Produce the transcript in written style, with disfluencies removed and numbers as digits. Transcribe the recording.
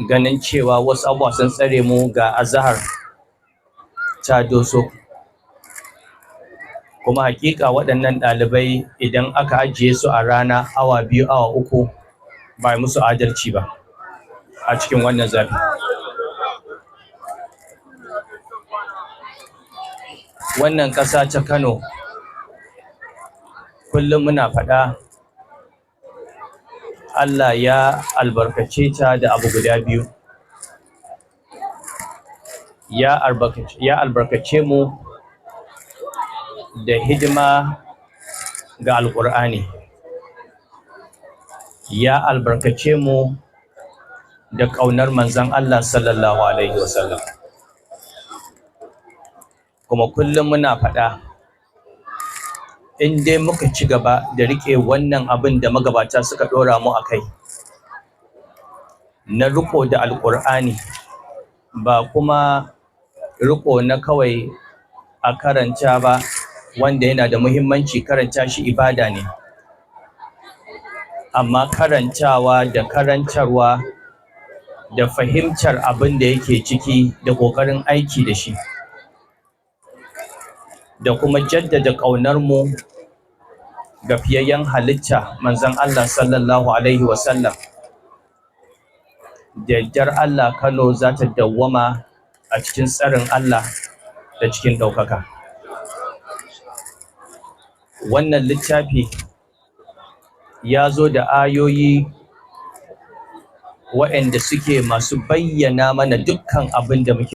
ganin cewa wasu abubuwa sun tsare mu ga azahar ta doso, kuma hakika waɗannan ɗalibai idan aka ajiye su a rana awa 2 awa 3 ba yi musu adalci ba a cikin wannan zafi. Wannan ƙasa ta Kano kullum muna faɗa Allah ya albarkace ta da abu guda biyu. Ya albarkace mu da hidima ga Alƙur'ani. Ya albarkace mu da ƙaunar manzon Allah sallallahu alaihi wasallam. Kuma kullum muna faɗa in dai muka ci gaba da riƙe wannan abin da magabata suka ɗora mu a kai na riƙo da Alƙur'ani, ba kuma riƙo na kawai a karanta ba, wanda yana da muhimmanci karanta shi ibada ne, amma karantawa da karantarwa da fahimtar abin da yake ciki da ƙoƙarin aiki da shi, da kuma jaddada ƙaunar mu ga fiyayyen halitta manzon Allah sallallahu alaihi wasallam. Da yardar Allah Kano za ta dawwama a cikin tsarin Allah da cikin ɗaukaka. Wannan littafi ya zo da ayoyi waɗanda suke masu bayyana mana dukkan abin da muke